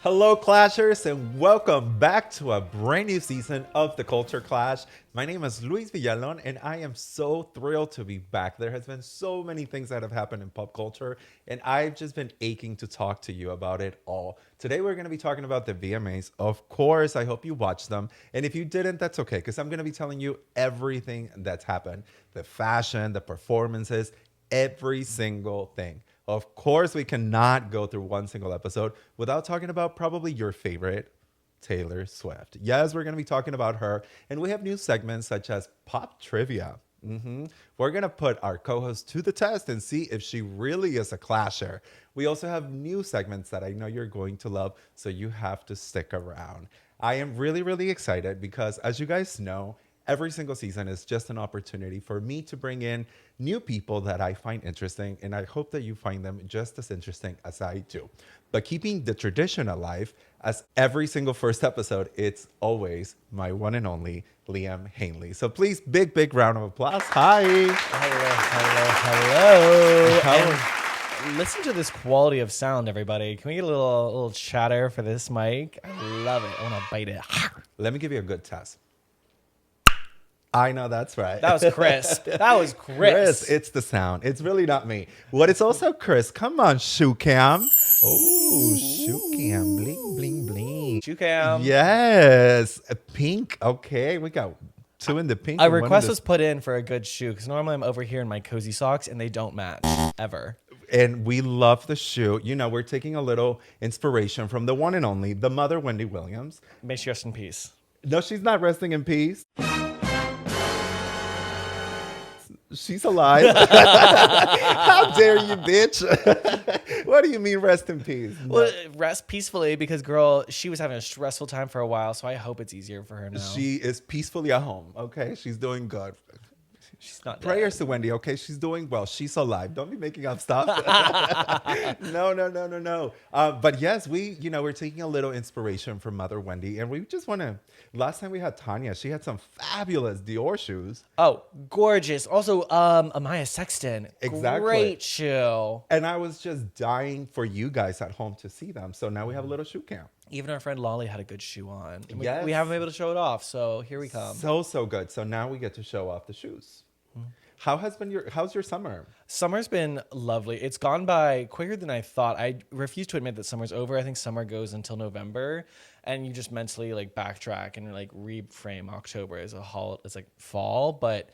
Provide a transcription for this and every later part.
Hello, Clashers, and welcome back to a brand new season of The Culture Clash. My name is Luis Villalon, and I am so thrilled to be back. There has been so many things that have happened in pop culture, and I've just been aching to talk to you about it all. Today, we're going to be talking about the VMAs. Of course, I hope you watched them, and if you didn't, that's okay, because I'm going to be telling you everything that's happened. The fashion, the performances, every single thing. Of course, we cannot go through one single episode without talking about probably your favorite, Taylor Swift. Yes, we're going to be talking about her. And we have new segments such as Pop Trivia. We're going to put our co-host to the test and see if she really is a clasher. We also have new segments that I know you're going to love, so you have to stick around. I am really, really excited because, as you guys know, every single season is just an opportunity for me to bring in new people that I find interesting, and I hope that you find them just as interesting as I do. But keeping the tradition alive, as every single first episode, it's always my one and only Liam Hanley. So please, big round of applause. Hi. Hello. And listen to this quality of sound, everybody. Can we get a little chatter for this mic? I love it. I want to bite it. Let me give you a good test. I know that's right. That was crisp. Chris, it's the sound. It's really not me. What is also Chris? Come on, shoe cam. Oh, shoe cam. Bling, bling, bling. Shoe cam. Yes. A pink. Okay, we got two in the pink. A request was put in for a good shoe because normally I'm over here in my cozy socks and they don't match ever. And we love the shoe. You know, we're taking a little inspiration from the one and only, the mother, Wendy Williams. May she rest in peace. No, she's not resting in peace. She's alive. How dare you, bitch? What do you mean rest in peace? No. Well, rest peacefully because, girl, she was having a stressful time for a while, so I hope it's easier for her now. She is peacefully at home, okay? She's doing good. She's not Prayers dead. to Wendy, okay? She's doing well. She's alive. Don't be making up stuff. No. But yes, we're taking a little inspiration from Mother Wendy, and we just want to. Last time we had Tanya, she had some fabulous Dior shoes. Oh, gorgeous. Also, Amaya Sexton. Exactly. Great shoe. And I was just dying for you guys at home to see them. So now we have a little shoe camp. Even our friend Lolly had a good shoe on. And Yes. we haven't been able to show it off, so here we come. So good. So now we get to show off the shoes. How's your summer? Summer's been lovely. It's gone by quicker than I thought. I refuse to admit that summer's over. I think summer goes until November, and you just mentally like backtrack and like reframe October as it's like fall, but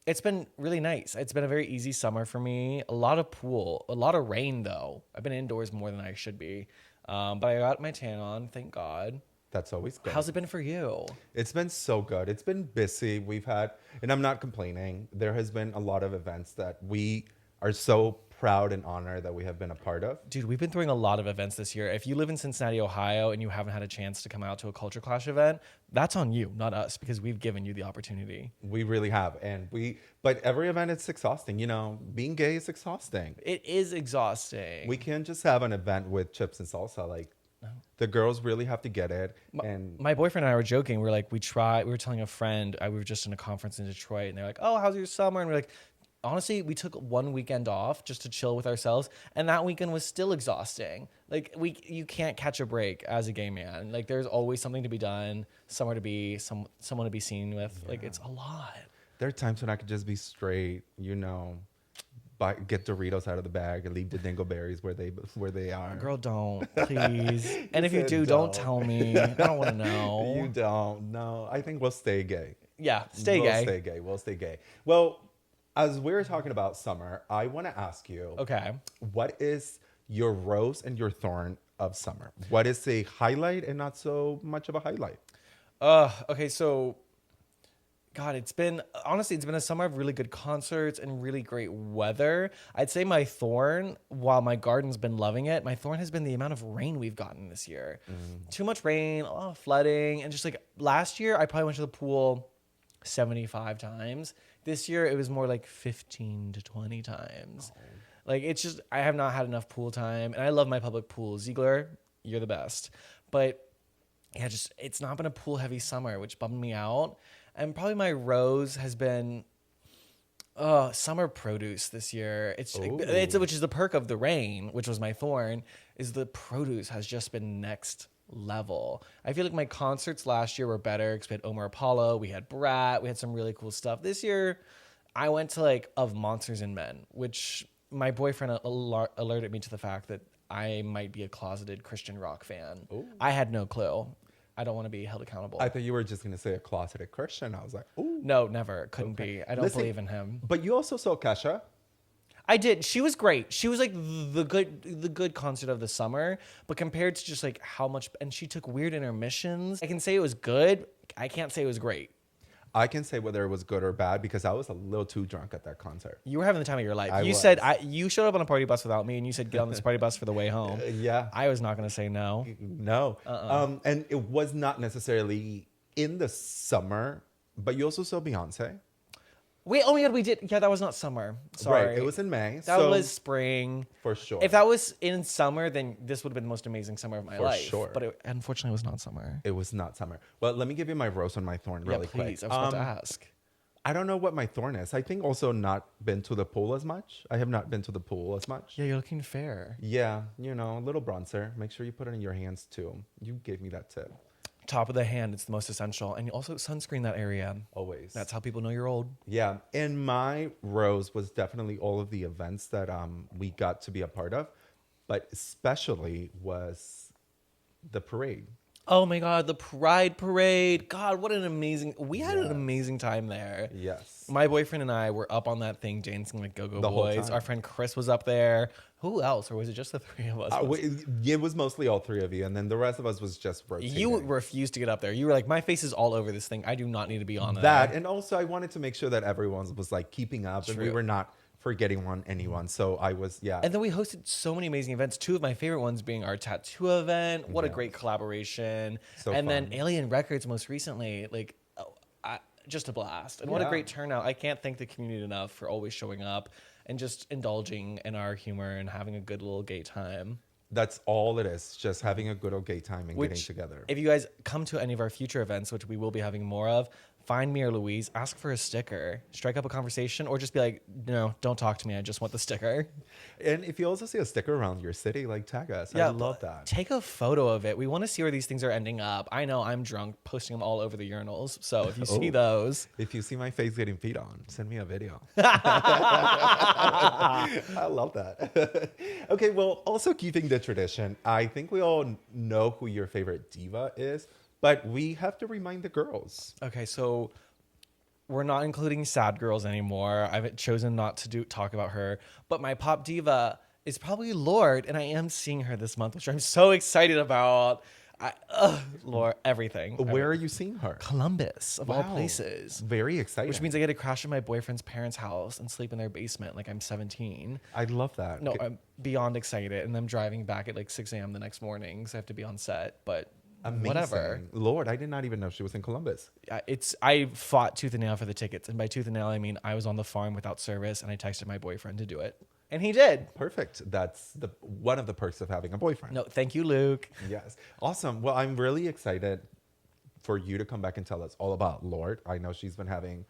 it's been really nice. It's been a very easy summer for me. A lot of pool, a lot of rain though. I've been indoors more than I should be. But I got my tan on, thank God. That's always good. How's it been for you? It's been so good. It's been busy. We've had, and I'm not complaining, there has been a lot of events that we are so proud and honored that we have been a part of. Dude, we've been throwing a lot of events this year. If you live in Cincinnati, Ohio, and you haven't had a chance to come out to a Culture Clash event, that's on you, not us, because we've given you the opportunity. We really have. But every event is exhausting. You know, being gay is exhausting. It is exhausting. We can't just have an event with chips and salsa. Like, the girls really have to get it. And my boyfriend and I were joking. We were telling a friend, we were just in a conference in Detroit, and they're like, oh, how's your summer? And we're like, honestly, we took one weekend off just to chill with ourselves, and that weekend was still exhausting. Like, you can't catch a break as a gay man. Like, there's always something to be done, somewhere to be, someone to be seen with. Yeah. Like, it's a lot. There are times when I could just be straight, you know, get Doritos out of the bag and leave the dingleberries where they are. Girl, don't, please. And if you do, don't tell me. I don't want to know. You don't. No, I think we'll stay gay. Yeah, stay gay. We'll stay gay. Well, as we're talking about summer, I want to ask you, okay, what is your rose and your thorn of summer? What is a highlight and not so much of a highlight? Okay, so God, it's been a summer of really good concerts and really great weather. I'd say my thorn, while my garden's been loving it, my thorn has been the amount of rain we've gotten this year. Too much rain, a lot of flooding, and just like last year, I probably went to the pool 75 times. This year, it was more like 15 to 20 times. Oh. Like, it's just, I have not had enough pool time, and I love my public pool. Ziegler, you're the best. But yeah, it's not been a pool heavy summer, which bummed me out. And probably my rose has been, Summer produce this year. It's Ooh. which is the perk of the rain, which was my thorn, is the produce has just been next level. I feel like my concerts last year were better because we had Omar Apollo, we had Brat, we had some really cool stuff. This year, I went to like Of Monsters and Men, which my boyfriend alerted me to the fact that I might be a closeted Christian rock fan. Ooh. I had no clue. I don't want to be held accountable. I thought you were just going to say a closeted Christian. I was like, ooh. No, never. Couldn't Okay. be. I don't Listen, believe in him. But you also saw Kesha. I did. She was great. She was like the good concert of the summer, but compared to just like how much, and she took weird intermissions. I can say it was good. I can't say it was great. I can say whether it was good or bad because I was a little too drunk at that concert. You were having the time of your life. I You was. said you showed up on a party bus without me, and you said get on this party bus for the way home. Yeah. I was not going to say no. No. And it was not necessarily in the summer, but you also saw Beyonce. Wait, oh my God, we did. Yeah, that was not summer. Sorry. Right. It was in May. That so was spring. for sure. If that was in summer, then this would have been the most amazing summer of my For life. sure. But it unfortunately was not summer. It was not summer. Well, let me give you my rose on my thorn really yeah, please. quick. I was about to ask. I don't know what my thorn is. I think also not been to the pool as much. I have not been to the pool as much. Yeah, you're looking fair. Yeah, you know, a little bronzer. Make sure you put it in your hands too. You gave me that tip. Top of the hand, it's the most essential. And you also sunscreen that area. Always. That's how people know you're old. Yeah, and my rose was definitely all of the events that we got to be a part of, but especially was the parade. Oh my God, the Pride Parade. God, what an amazing... We had an Yes. amazing time there. Yes. My boyfriend and I were up on that thing dancing like Go-Go The whole Boys. time. Our friend Chris was up there. Who else? Or was it just the three of us? It was mostly all three of you, and then the rest of us was just rotating. You refused to get up there. You were like, my face is all over this thing. I do not need to be on that, there. and also I wanted to make sure that everyone was like keeping up, and we True. were not forgetting anyone. So I was, yeah. And then we hosted so many amazing events. Two of my favorite ones being our tattoo event. What a Yes. great collaboration. So and then fun. Alien Records most recently. Like, just a blast. And what a Yeah. great turnout. I can't thank the community enough for always showing up and just indulging in our humor and having a good little gay time. That's all it is, just having a good old gay time and getting Which, together. if you guys come to any of our future events, which we will be having more of, find me or Louise, ask for a sticker, strike up a conversation, or just be like, no, don't talk to me. I just want the sticker. And if you also see a sticker around your city, like tag us. I love that. Take a photo of it. We want to see where these things are ending up. I know I'm drunk, posting them all over the urinals. So if you see Oh. those, If you see my face getting peed on, send me a video. I love that. Okay, well, also keeping the tradition, I think we all know who your favorite diva is, but we have to remind the girls. okay, so we're not including sad girls anymore. I've chosen not to talk about her, but my pop diva is probably Lorde, and I am seeing her this month, which I'm so excited about. Lorde, everything. Where are you seeing her? Columbus, of all Wow. places. Very exciting. Which means I get to crash at my boyfriend's parents' house and sleep in their basement like I'm 17. I love that. No, I'm beyond excited, and I'm driving back at like 6 a.m. the next morning, so I have to be on set. But Amazing. whatever. Lord, I did not even know she was in Columbus. I fought tooth and nail for the tickets, and by tooth and nail I mean I was on the farm without service, and I texted my boyfriend to do it, and he did. Perfect. That's one of the perks of having a boyfriend. No, thank you, Luke. Yes. Awesome. Well, I'm really excited for you to come back and tell us all about Lorde. I know she's been having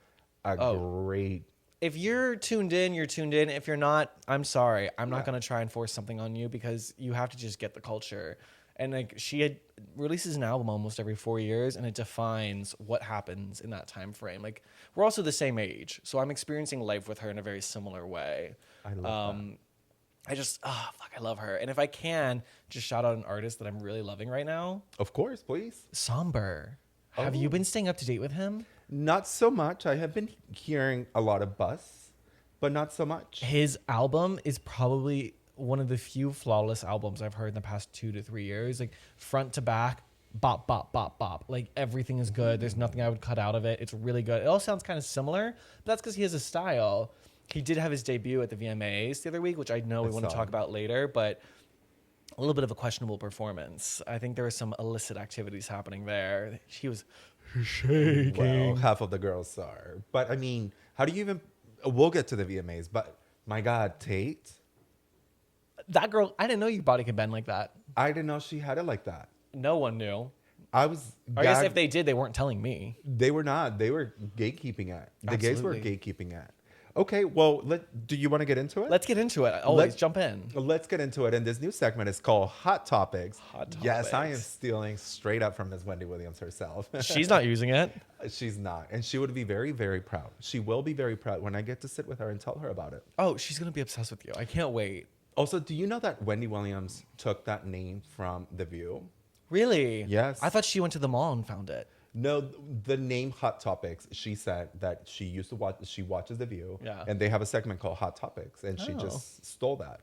a great. If you're tuned in, you're tuned in. If you're not, I'm sorry. I'm not going to try and force something on you because you have to just get the culture. And like releases an album almost every 4 years, and it defines what happens in that time frame. Like we're also the same age, so I'm experiencing life with her in a very similar way. I love that. I love her. And if I can, just shout out an artist that I'm really loving right now, Of course, please. Somber. Have you been staying up to date with him? Not so much. I have been hearing a lot of buzz, but not so much. His album is probably one of the few flawless albums I've heard in the past 2 to 3 years. Like front to back, bop, bop, bop, bop. Like everything is good. There's nothing I would cut out of it. It's really good. It all sounds kind of similar, but that's because he has a style. He did have his debut at the VMAs the other week, which I know we want to saw. talk about later, but a little bit of a questionable performance. I think there were some illicit activities happening there. He was shaking. Well, half of the girls are. But I mean, how do you even. We'll get to the VMAs, but my God, Tate. That girl, I didn't know your body could bend like that. I didn't know she had it like that. No one knew. I was. I guess gagged. if they did, they weren't telling me. They were not. They were gatekeeping it. The gays were Absolutely. gatekeeping it. Okay, well, do you want to get into it? Let's get into it. Always Let, jump in. let's get into it. And this new segment is called Hot Topics. Hot Yes, I am topics. stealing straight up from Miss Wendy Williams herself. She's not using it. She's not. And she would be very, very proud. She will be very proud when I get to sit with her and tell her about it. Oh, she's gonna be obsessed with you. I can't wait. Also, do you know that Wendy Williams took that name from The View? Really? Yes. I thought she went to the mall and found it. No, the name Hot Topics, she said that she used to watch, she watches The View. Yeah. And they have a segment called Hot Topics, and she Oh. just stole that.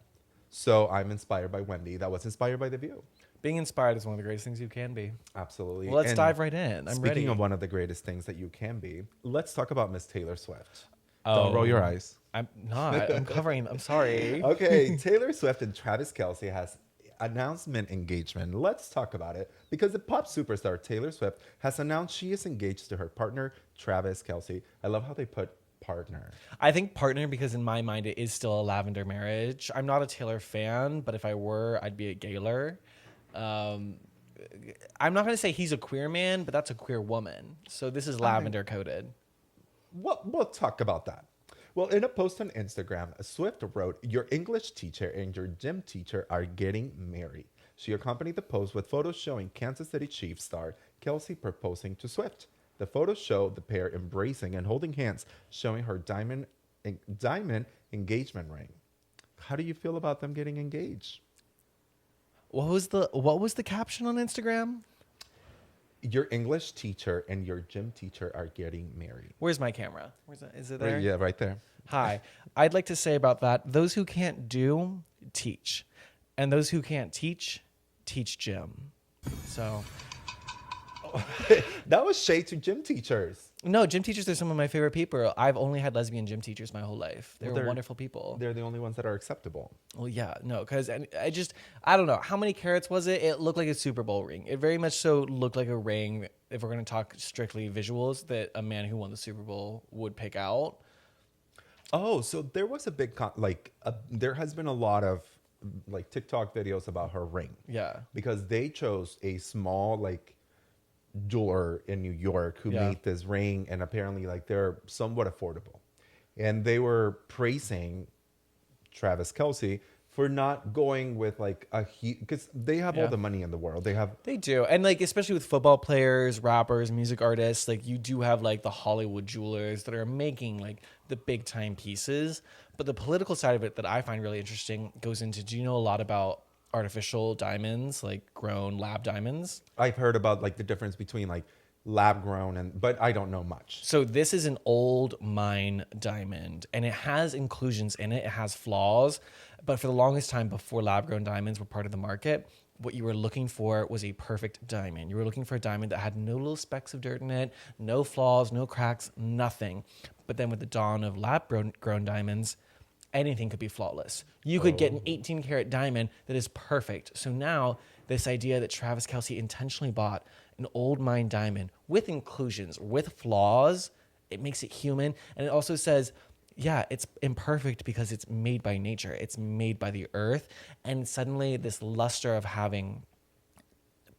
So I'm inspired by Wendy. That was inspired by The View. Being inspired is one of the greatest things you can be. Absolutely. Well, let's And dive right in. I'm speaking ready. of one of the greatest things that you can be, let's talk about Miss Taylor Swift. Oh. Don't roll your eyes. I'm not. I'm covering. I'm sorry. Okay, Taylor Swift and Travis Kelce has announcement engagement. Let's talk about it because the pop superstar Taylor Swift has announced she is engaged to her partner Travis Kelce. I love how they put partner. I think partner because in my mind it is still a lavender marriage. I'm not a Taylor fan, but if I were, I'd be a Gaylor. I'm not going to say he's a queer man, but that's a queer woman. So this is lavender coded. We'll talk about that. Well, in a post on Instagram, Swift wrote, "Your English teacher and your gym teacher are getting married." She accompanied the post with photos showing Kansas City Chiefs star Kelsey proposing to Swift. The photos show the pair embracing and holding hands, showing her diamond engagement ring. How do you feel about them getting engaged? What was the caption on Instagram? Your English teacher and your gym teacher are getting married. Where's my camera? Is it there? Yeah, right there. Hi. I'd like to say about that, those who can't do, teach. And those who can't teach gym. So, That was shade to gym teachers. no, gym teachers are some of my favorite people. I've only had lesbian gym teachers my whole life. They're, Well, wonderful people. They're the only ones that are acceptable. Well, yeah, no, because I don't know. How many carats was it? It looked like a Super Bowl ring. It very much so looked like a ring, if we're going to talk strictly visuals, that a man who won the Super Bowl would pick out. Oh, so there was a big there has been a lot of like TikTok videos about her ring. Yeah. Because they chose a small jeweler in New York who Yeah. made this ring, and apparently they're somewhat affordable. And they were praising Travis Kelce for not going with a huge, because they have all Yeah. the money in the world. They do. And especially with football players, rappers, music artists, you do have the Hollywood jewelers that are making the big time pieces. But the political side of it that I find really interesting goes into, do you know a lot about artificial diamonds, grown lab diamonds? I've heard about the difference between lab grown but I don't know much. So this is an old mine diamond, and it has inclusions in it. It has flaws, but for the longest time before lab-grown diamonds were part of the market, what you were looking for was a perfect diamond. You were looking for a diamond that had no little specks of dirt in it, no flaws, no cracks, nothing. But then with the dawn of lab-grown diamonds, anything could be flawless. You could get an 18-karat diamond that is perfect. So now this idea that Travis Kelce intentionally bought an old mine diamond with inclusions, with flaws, it makes it human. And it also says, yeah, it's imperfect because it's made by nature. It's made by the earth. And suddenly this luster of having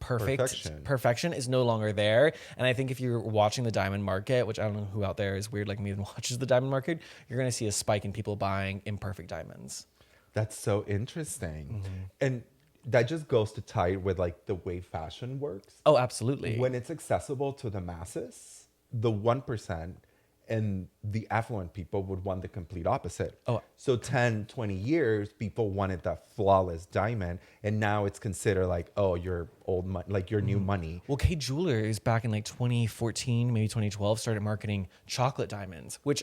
perfection is no longer there. And I think if you're watching the diamond market, which I don't know who out there is weird like me and watches the diamond market, you're going to see a spike in people buying imperfect diamonds. That's so interesting. And that just goes to tie with the way fashion works. Oh, absolutely. When it's accessible to the masses, the 1% and the affluent people would want the complete opposite. Oh. So 10, 20 years, people wanted that flawless diamond. And now it's considered your old money, your new money. Well, Kay Jewelers back in 2014, maybe 2012, started marketing chocolate diamonds, which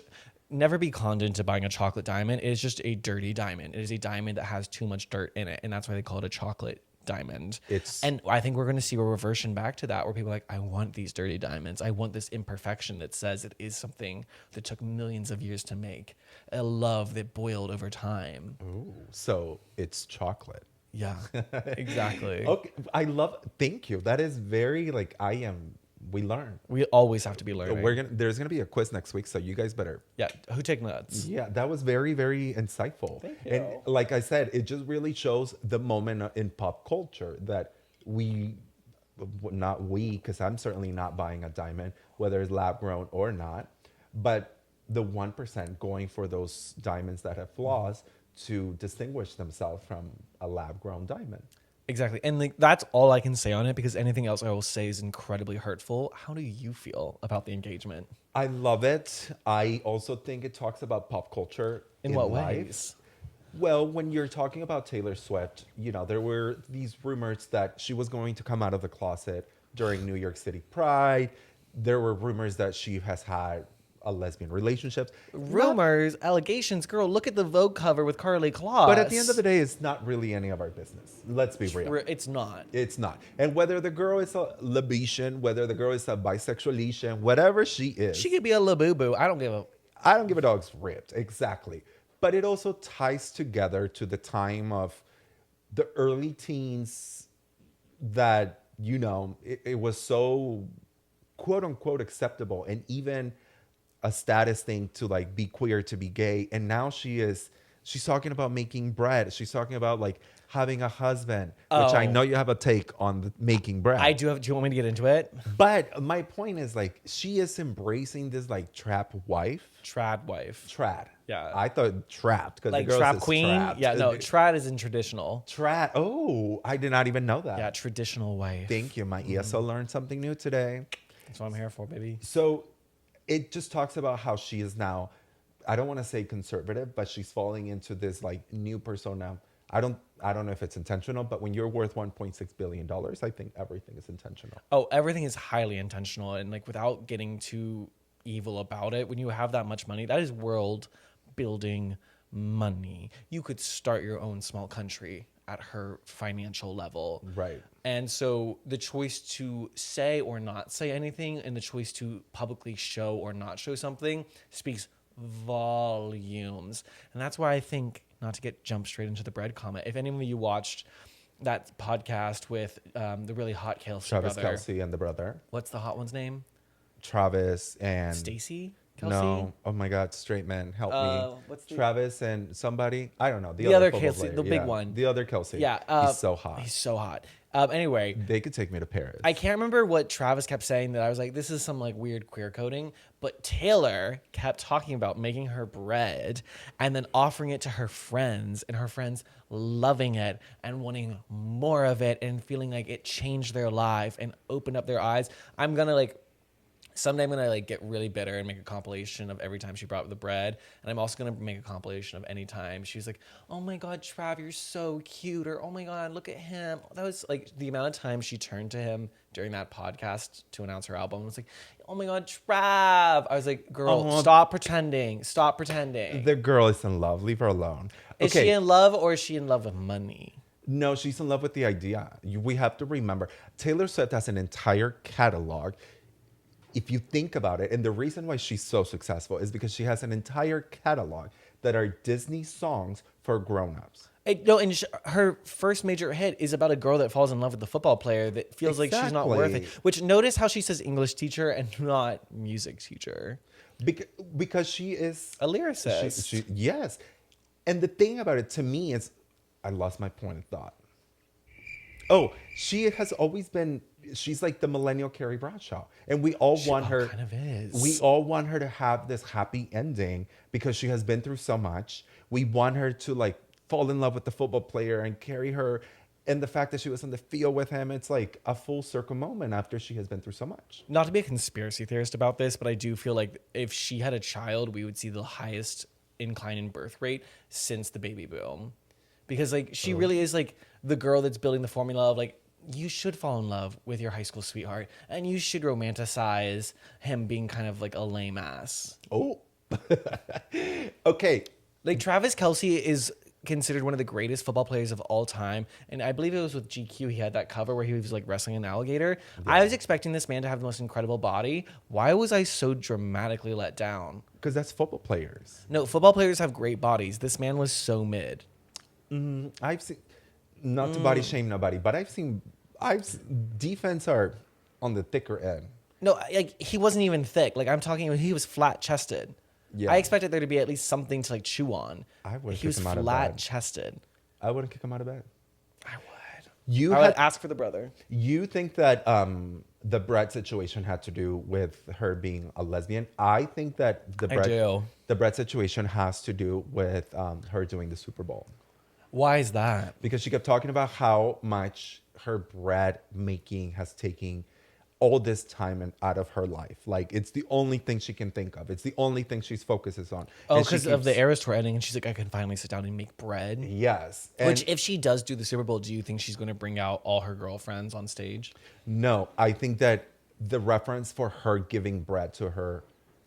never be conned into buying a chocolate diamond. It is just a dirty diamond. It is a diamond that has too much dirt in it. And that's why they call it a chocolate diamond. And I think we're going to see a reversion back to that where people are I want these dirty diamonds. I want this imperfection that says it is something that took millions of years to make. A love that boiled over time. Ooh, so it's chocolate. Yeah, exactly. Okay, thank you. That is very we learn. We always have to be learning. There's gonna be a quiz next week, so you guys better. Yeah, who take notes? Yeah, that was very, very insightful. Thank you. And like I said, it just really shows the moment in pop culture that because I'm certainly not buying a diamond, whether it's lab grown or not, but the 1% going for those diamonds that have flaws to distinguish themselves from a lab grown diamond. Exactly. And like that's all I can say on it because anything else I will say is incredibly hurtful. How do you feel about the engagement? I love it. I also think it talks about pop culture In in what life. ways? Well, when you're talking about Taylor Swift, there were these rumors that she was going to come out of the closet during New York City Pride. There were rumors that she has had a lesbian relationship. Not, Rumors, allegations, girl, look at the Vogue cover with Carly Kloss. but at the end of the day, it's not really any of our business. Let's be real. It's not. It's not. And whether the girl is a Libetian, whether the girl is a bisexualician, whatever she is, She could be a labubu. I don't give a. I don't give a dog's ripped. Exactly. But it also ties together to the time of the early teens that, it was so quote unquote acceptable and even a status thing to like be queer, to be gay. And now she's talking about making bread. She's talking about like having a husband, which I Oh. know you have a take on the making bread. I do have. Do you want me to get into it? But my point is like, she is embracing this like trap wife. Trad wife. Trad. Yeah. I thought trapped because Like the girl trap says queen. trapped. Yeah, no, trad is in traditional. Trad. Oh, I did not even know that. Yeah, traditional wife. Thank you. My ESL learned something new today. That's what I'm here for, baby. So it just talks about how she is now, I don't want to say conservative, but she's falling into this like new persona. I don't know if it's intentional, but when you're worth $1.6 billion, I think everything is intentional. Oh, everything is highly intentional and like without getting too evil about it, when you have that much money, that is world building money. You could start your own small country at her financial level. Right. And so the choice to say or not say anything and the choice to publicly show or not show something speaks volumes. And that's why I think, not to jump straight into the bread comment, if any of you watched that podcast with the really hot Kelsey Travis brother. Kelsey and the brother. What's the hot one's name? Travis and Stacy Kelsey? No, oh my God, straight man, help me. What's the- Travis and somebody, I don't know. The other football Kelsey, player, the big yeah. one. The other Kelsey. Yeah. He's so hot. He's so hot. Anyway, They could take me to Paris. I can't remember what Travis kept saying that I was like, this is some like weird queer coding. But Taylor kept talking about making her bread and then offering it to her friends and her friends loving it and wanting more of it and feeling like it changed their life and opened up their eyes. Someday I'm gonna like get really bitter and make a compilation of every time she brought up the bread, and I'm also gonna make a compilation of any time she's like, "Oh my God, Trav, you're so cute," or "Oh my God, look at him." That was like the amount of time she turned to him during that podcast to announce her album. It was like, "Oh my God, Trav." I was like, "Girl, stop pretending. Stop pretending." The girl is in love. Leave her alone. Is she in love or is she in love with money? No, she's in love with the idea. We have to remember, Taylor Swift has an entire catalog. If you think about it, and the reason why she's so successful is because she has an entire catalog that are Disney songs for grown-ups. Her first major hit is about a girl that falls in love with the football player that feels like she's not worth it. Exactly. Which, notice how she says English teacher and not music teacher. Because she is A lyricist. Yes. And the thing about it to me is, I lost my point of thought. Oh, she has always been, she's like the millennial Carrie Bradshaw. And we all want her. kind of is. We all want her to have this happy ending because she has been through so much. We want her to like fall in love with the football player and carry her. And the fact that she was on the field with him, it's like a full circle moment after she has been through so much. Not to be a conspiracy theorist about this, but I do feel like if she had a child, we would see the highest incline in birth rate since the baby boom. Because like she really is like the girl that's building the formula of like, you should fall in love with your high school sweetheart and you should romanticize him being kind of like a lame ass. Oh, okay. Like Travis Kelsey is considered one of the greatest football players of all time. And I believe it was with GQ. He had that cover where he was like wrestling an alligator. Yeah. I was expecting this man to have the most incredible body. Why was I so dramatically let down? Because that's football players. No, football players have great bodies. This man was so mid. I've seen, not to body shame nobody, but defense are on the thicker end. No, like he wasn't even thick. Like I'm talking, he was flat chested. Yeah. I expected there to be at least something to like chew on. I would. He was him out of flat bed. chested. I wouldn't kick him out of bed. I would. You I had, would ask for the brother. You think that the Brett situation had to do with her being a lesbian. I think that do. the Brett situation has to do with her doing the Super Bowl. Why is that? Because she kept talking about how much her bread making has taken all this time and out of her life. Like, it's the only thing she can think of. It's the only thing she's focuses on. Oh, And she because of the keeps- Eras tour ending, and she's like, I can finally sit down and make bread. Yes. And Which, if she does do the Super Bowl, do you think she's going to bring out all her girlfriends on stage? no, I think that the reference for her giving bread to her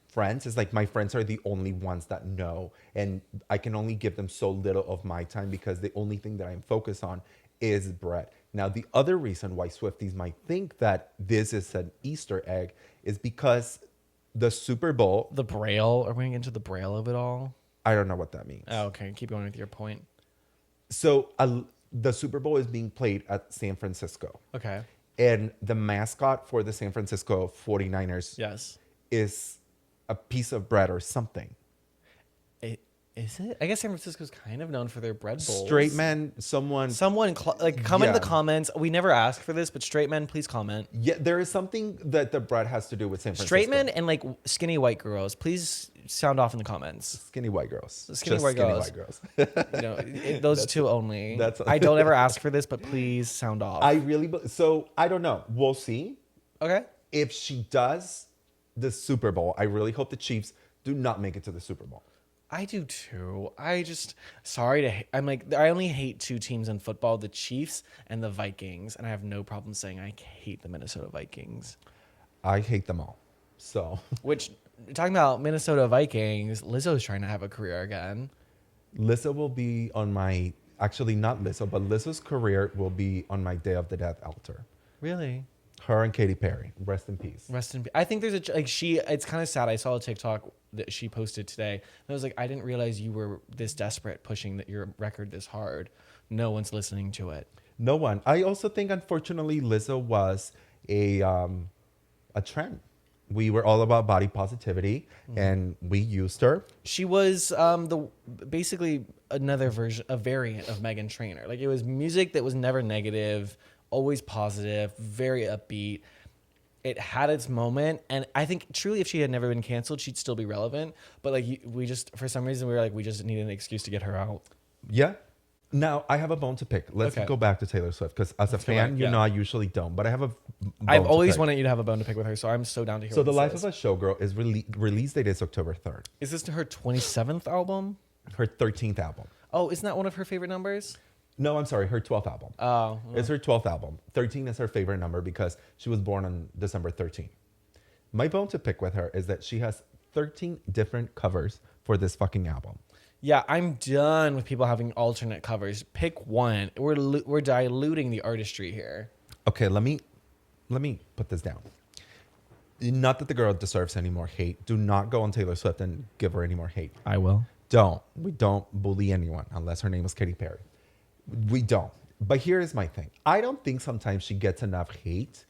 friends is like, my friends are the only ones that know, and I can only give them so little of my time because the only thing that I'm focused on is bread. Now, the other reason why Swifties might think that this is an Easter egg is because the Super Bowl, The Braille? Are we going to get into the Braille of it all? I don't know what that means. Oh, okay. Keep going with your point. So the Super Bowl is being played at San Francisco. Okay. And the mascot for the San Francisco 49ers Yes. is a piece of bread or something. Is it? I guess San Francisco's kind of known for their bread bowls. Straight men, someone. Someone comment in the Yeah. comments. We never asked for this, but straight men, please comment. Yeah, there is something that the bread has to do with San Francisco. Straight men and like skinny white girls, please sound off in the comments. Skinny white girls. Skinny Just white skinny girls. white girls. You know, those two only. that's- I don't ever ask for this, but please sound off. So I don't know. We'll see. Okay. If she does the Super Bowl, I really hope the Chiefs do not make it to the Super Bowl. I do too. I'm like, I only hate two teams in football, the Chiefs and the Vikings. And I have no problem saying I hate the Minnesota Vikings. I hate them all. So Which, talking about Minnesota Vikings, Lizzo's trying to have a career again. Lizzo will be on my, actually not Lizzo, but Lizzo's career will be on my Day of the Death altar. Really? Her and Katy Perry. Rest in peace. Rest in peace. I think there's it's kind of sad. I saw a TikTok that she posted today. And I was like, I didn't realize you were this desperate pushing your record this hard. No one's listening to it. No one. I also think, unfortunately, Lizzo was a trend. We were all about body positivity, and we used her. She was basically another a variant of Meghan Trainor. Like, it was music that was never negative, always positive, very upbeat. It had its moment, and I think truly, if she had never been canceled, she'd still be relevant. But like, we just, for some reason, we were like, we just need an excuse to get her out. Yeah. Now, I have a bone to pick. Let's Okay. go back to Taylor Swift, because as a go fan, back, you yeah. know I usually don't, but I have a bone I've to always pick. wanted you to have a bone to pick with her, so I'm so down to hear. So what The this Life is. of a Showgirl is release date is October 3rd. Is this her 27th album? Her 13th album. Oh, isn't that one of her favorite numbers? No, I'm sorry, her 12th album. Oh, It's her 12th album. 13 is her favorite number because she was born on December 13th. My bone to pick with her is that she has 13 different covers for this fucking album. yeah. I'm done with people having alternate covers. Pick one. We're diluting the artistry here. Okay, let me put this down. Not that the girl deserves any more hate. Do not go on Taylor Swift and give her any more hate. I will. Don't. We don't bully anyone unless her name is Katy Perry. We don't. But here is my thing. I don't think sometimes she gets enough hate,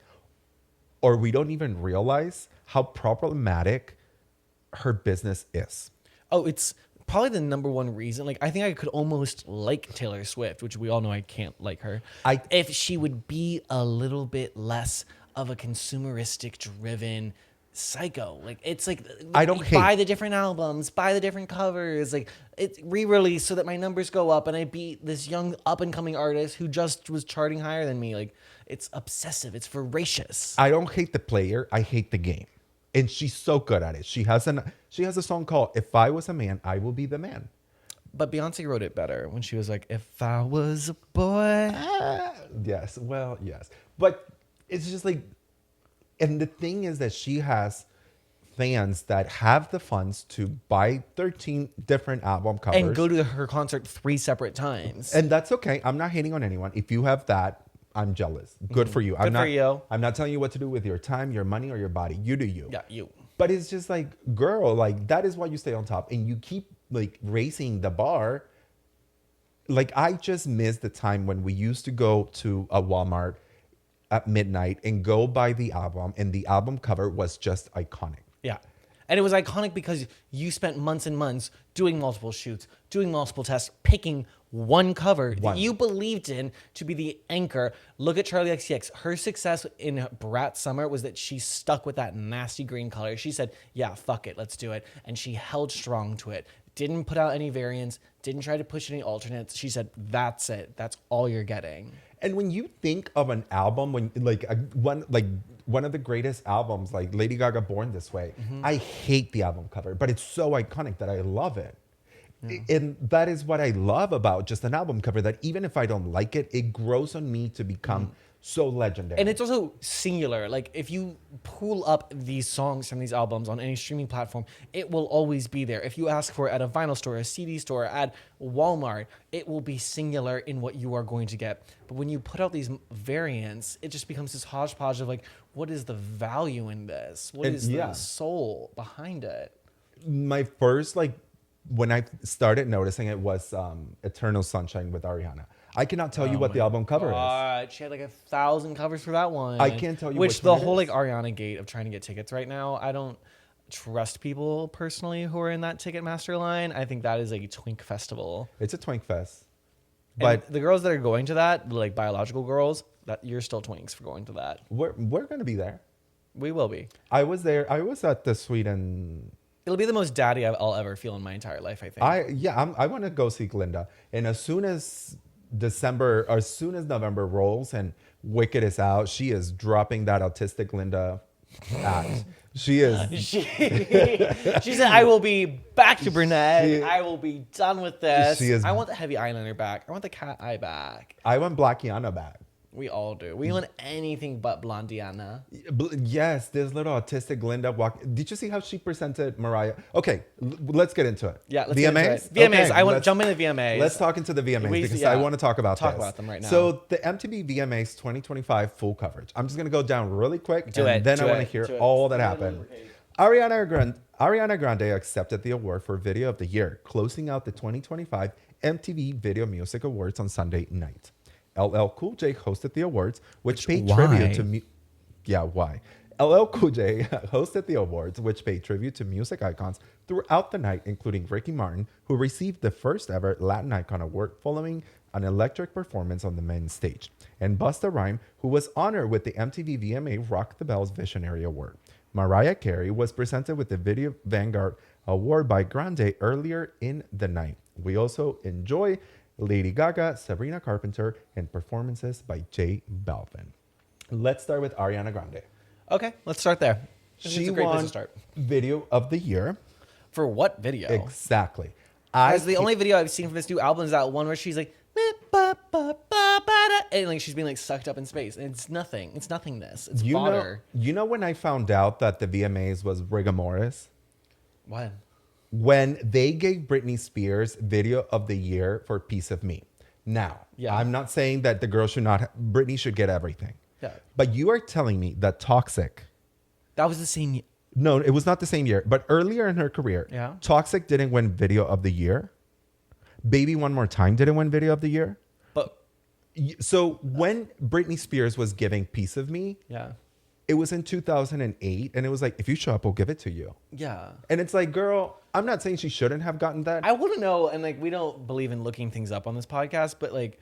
or we don't even realize how problematic her business is. Oh, it's probably the number one reason. Like, I think I could almost like Taylor Swift, which we all know I can't like her. If she would be a little bit less of a consumeristic driven psycho. Like, it's like, I don't buy hate- the different albums, buy the different covers, like it's re-release so that my numbers go up and I beat this young up and coming artist who just was charting higher than me. Like, it's obsessive, it's voracious. I don't hate the player. I hate the game. And she's so good at it. She has a song called "If I Was a Man, I Will Be the Man." But Beyonce wrote it better when she was like, if I was a boy. Yes. Well, yes. But it's just like, and the thing is that she has fans that have the funds to buy 13 different album covers. And go to her concert 3 separate times. And that's okay. I'm not hating on anyone. If you have that, I'm jealous. Good for you. Good for you. I'm not telling you what to do with your time, your money, or your body. You do you. Yeah, you. But it's just like, girl, like, that is why you stay on top and you keep like raising the bar. Like, I just miss the time when we used to go to a Walmart at midnight and go buy the album, and the album cover was just iconic. Yeah. And it was iconic because you spent months and months doing multiple shoots, doing multiple tests, picking one cover One. that you believed in to be the anchor. Look at Charlie XCX. Her success in Brat Summer was that she stuck with that nasty green color. She said, yeah, fuck it, let's do it. And she held strong to it. Didn't put out any variants, didn't try to push any alternates. She said, that's it. That's all you're getting. And when you think of an album, when one of the greatest albums, like Lady Gaga Born This Way, I hate the album cover, but it's so iconic that I love it. And that is what I love about just an album cover, that even if I don't like it, it grows on me to become so legendary. And it's also singular. Like if you pull up these songs from these albums on any streaming platform, it will always be there. If you ask for it at a vinyl store, a CD store, at Walmart, it will be singular in what you are going to get. But when you put out these variants, it just becomes this hodgepodge of like, what is the value in this? What is the soul behind it? My first, when I started noticing it was Eternal Sunshine with Ariana. I cannot tell you what the album cover is. She had like 1,000 covers for that one. I can't tell you which which the one it whole is. like Ariana gate of trying to get tickets right now. I don't trust people personally who are in that Ticketmaster line. I think that is like a twink festival. It's a twink fest. But But the girls that are going to that, like biological girls, that you're still twinks for going to that. we're going to be there. We will be. I was there. I was at the Sweden. It'll be the most daddy I'll ever feel in my entire life, I think. I want to go see Glinda. And as soon as November rolls and Wicked is out, she is dropping that autistic Glinda act. She is. She said, I will be back to brunette. I will be done with this. She is- I want the heavy eyeliner back. I want the cat eye back. I want Blackiana back. We all do. We want anything but Blondiana. Yes, this little autistic Glinda walk. Did you see how she presented Mariah? Okay, let's get into it. Yeah, let's VMAs? get into it. VMAs. Okay, I want to let's- jump into VMAs. Let's talk into the VMAs because yeah. I want to talk about Talk this. about them right now. So the MTV VMAs 2025 full coverage. I'm just going to go down really quick Do and it, then do I want it, to hear do it. all that happened. Ariana Grande accepted the award for Video of the Year, closing out the 2025 MTV Video Music Awards on Sunday night. LL Cool J hosted the awards, which paid tribute to why? LL Cool J hosted the awards, which paid tribute to music icons throughout the night, including Ricky Martin, who received the first ever Latin Icon Award following an electric performance on the main stage, and Busta Rhymes, who was honored with the MTV VMA Rock the Bells Visionary Award. Mariah Carey was presented with the Video Vanguard Award by Grande earlier in the night. We also enjoy Lady Gaga, Sabrina Carpenter, and performances by J Balvin. Let's start with Ariana Grande. Okay, let's start there. She It's a great place won to start. Video of the Year. For what video? Exactly. Because the only video I've seen from this new album is that one where she's like, and like she's being like sucked up in space. And it's nothing. It's nothingness. It's fodder. You know when I found out that the VMAs was rigomoris? What? When they gave Britney Spears Video of the Year for Piece of Me. Now, Yeah. I'm not saying that the girl Britney should get everything. Yeah. But you are telling me that Toxic, That was the same. no, it was not the same year, but earlier in her career, Yeah. Toxic didn't win Video of the Year. Baby One More Time didn't win Video of the Year. But So when Britney Spears was giving Piece of Me, yeah. it was in 2008, and it was like, if you show up, we'll give it to you. Yeah. And it's like, girl, I'm not saying she shouldn't have gotten that. I want to know, and like we don't believe in looking things up on this podcast, but like,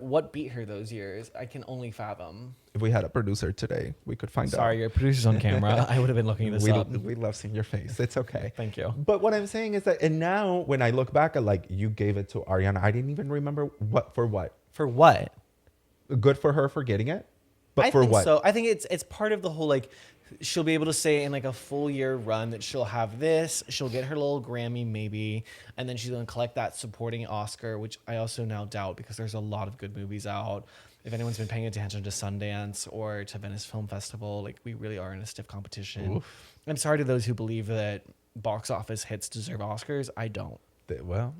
what beat her those years? I can only fathom. If we had a producer today, we could find out. Sorry, your producer's on camera. I would have been looking this up. We love seeing your face. It's okay. Thank you. But what I'm saying is that, and now when I look back at like, you gave it to Ariana, I didn't even remember what. For what? Good for her for getting it. But I for think what? so. I think it's part of the whole like she'll be able to say in like a full year run that she'll have this, she'll get her little Grammy maybe, and then she's gonna collect that supporting Oscar, which I also now doubt because there's a lot of good movies out. If anyone's been paying attention to Sundance or to Venice Film Festival, like we really are in a stiff competition. Oof. I'm sorry to those who believe that box office hits deserve Oscars. I don't. Well,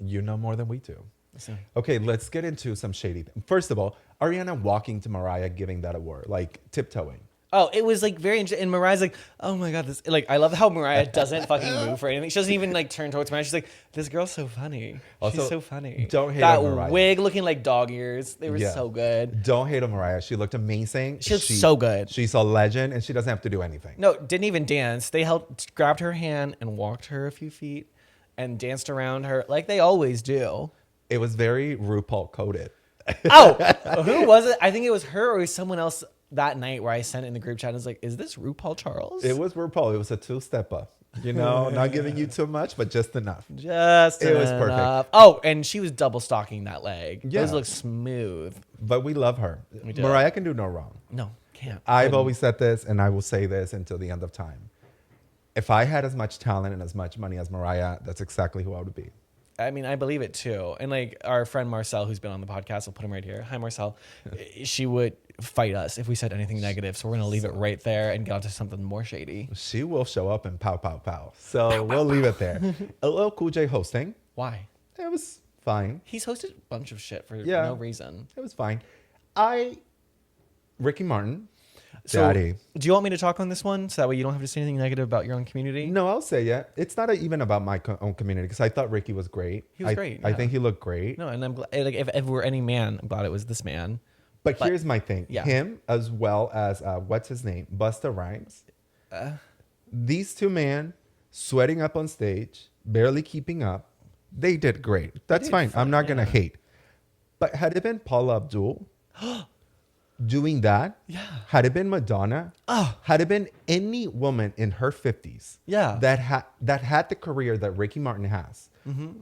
you know more than we do. So, Okay, let's get into some shady things. First of all, Ariana walking to Mariah giving that award, like tiptoeing. oh, it was like very interesting. And Mariah's like, oh my God, this, like, I love how Mariah doesn't fucking move or anything. She doesn't even like turn towards Mariah. She's like, this girl's so funny. Also, She's so funny. don't hate that on Mariah. wig looking like dog ears. They were Yeah. so good. Don't hate on Mariah. She looked amazing. She looked so good. She's a legend, and she doesn't have to do anything. No, didn't even dance. They grabbed her hand and walked her a few feet and danced around her like they always do. It was very RuPaul coded. Oh, who was it? I think it was her or it was someone else that night where I sent it in the group chat. And I was like, is this RuPaul Charles? It was RuPaul. It was a two-stepper. You know, not giving you too much, but just enough. Just It was enough. perfect. Oh, and she was double stocking that leg. Yeah. Those look smooth. But we love her. We do. Mariah can do no wrong. No, can't. I've always said this, and I will say this until the end of time. If I had as much talent and as much money as Mariah, that's exactly who I would be. I mean, I believe it too. And like our friend Marcel, who's been on the podcast, I'll put him right here. Hi, Marcel. She would fight us if we said anything negative. So we're going to leave it right there and get onto something more shady. She will show up and pow, pow, pow. So we'll leave it there. LL Cool J hosting. Why? It was fine. He's hosted a bunch of shit for Yeah. no reason. It was fine. Ricky Martin, So, Daddy. do you want me to talk on this one so that way you don't have to say anything negative about your own community? No, I'll say it. It's not even about my own community because I thought Ricky was great. He was great, I yeah. think he looked great. No, and I'm glad. Like, if we're any man, I'm glad it was this man. But here's my thing. Yeah. Him as well as, what's his name? Busta Rhymes. These two men sweating up on stage, barely keeping up. They did great. That's did fine. fine, I'm not going to yeah. hate. But had it been Paula Abdul doing that, Yeah. had it been Madonna, Oh. had it been any woman in her 50s Yeah. that had the career that Ricky Martin has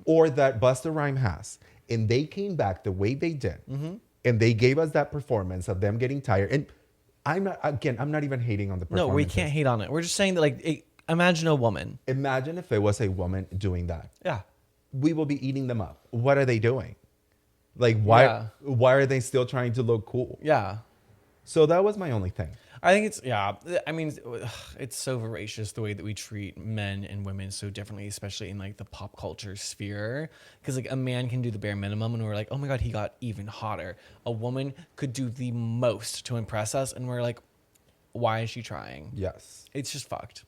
or that Busta Rhymes has, and they came back the way they did, and they gave us that performance of them getting tired. And I'm not even hating on the No, performance. we can't hate on it. We're just saying that, like, imagine a woman. Imagine if it was a woman doing that. Yeah. We will be eating them up. What are they doing? Like, why Yeah. why are they still trying to look cool? Yeah. So that was my only thing. I think it's, yeah. I mean, it's so voracious the way that we treat men and women so differently, especially in like the pop culture sphere. Because like a man can do the bare minimum and we're like, oh my God, he got even hotter. A woman could do the most to impress us. And we're like, why is she trying? Yes. It's just fucked.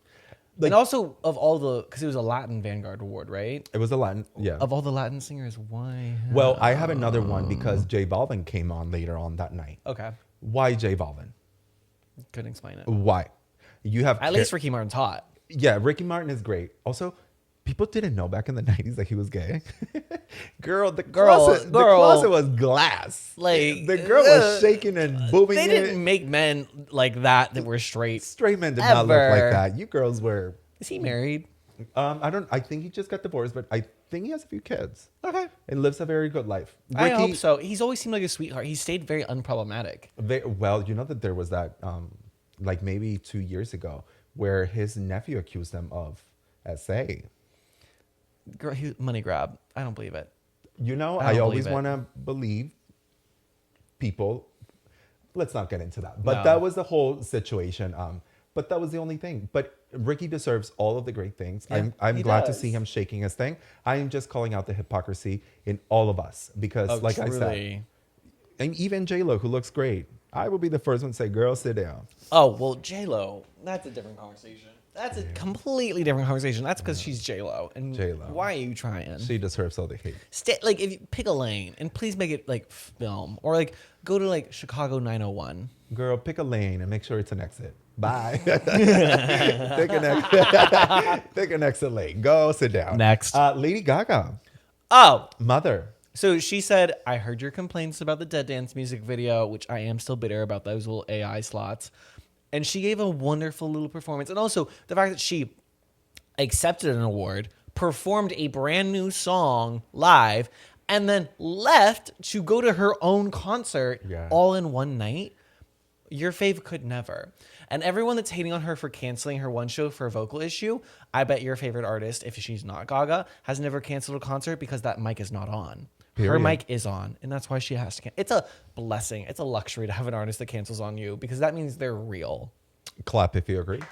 Like- and also, of all the, because it was a Latin Vanguard Award, right? It was a Latin, yeah. Of all the Latin singers, why? Well, I have another one because J Balvin came on later on that night. Okay. Why J Balvin? Couldn't explain it. Why? You have At least Ricky Martin's hot. Yeah, Ricky Martin is great. Also, people didn't know back in the 90s that he was gay. The closet was glass. Like, the girl was shaking and booming They it. didn't make men like that were straight. Straight men did not look like Ever. that. You girls were. Is he married? I think he just got divorced, but I think he has a few kids Okay. and lives a very good life. I hope so. He's always seemed like a sweetheart. He stayed very unproblematic. Well, you know that there was that, like maybe 2 years ago, where his nephew accused him of SA. Girl, money grab. I don't believe it. You know, I I don't always believe it. want to believe people. Let's not get into that. But No. that was the whole situation. But that was the only thing. But Ricky deserves all of the great things. Yeah, I'm he glad to does. see him shaking his thing. I am just calling out the hypocrisy in all of us because, like I said, truly. and even J Lo, who looks great, I will be the first one to say, "Girl, sit down." Oh, well, J-Lo, that's a different conversation. That's a completely different conversation. That's because she's J-Lo. And J-Lo. why are you trying? She deserves all the hate. Like, if you pick a lane and please make it like film or like go to like Chicago 901. Girl, pick a lane and make sure it's an exit. Bye. Pick an exit lane. Go sit down. Next. Lady Gaga, Oh, Mother. so she said, I heard your complaints about the Dead Dance music video, which I am still bitter about those little AI slots. And she gave a wonderful little performance. And also the fact that she accepted an award, performed a brand new song live, and then left to go to her own concert Yeah. all in one night. Your fave could never. And everyone that's hating on her for canceling her one show for a vocal issue, I bet your favorite artist, if she's not Gaga, has never canceled a concert because that mic is not on. Her Period. mic is on, and that's why she has to. It's a blessing. It's a luxury to have an artist that cancels on you because that means they're real. Clap if you agree.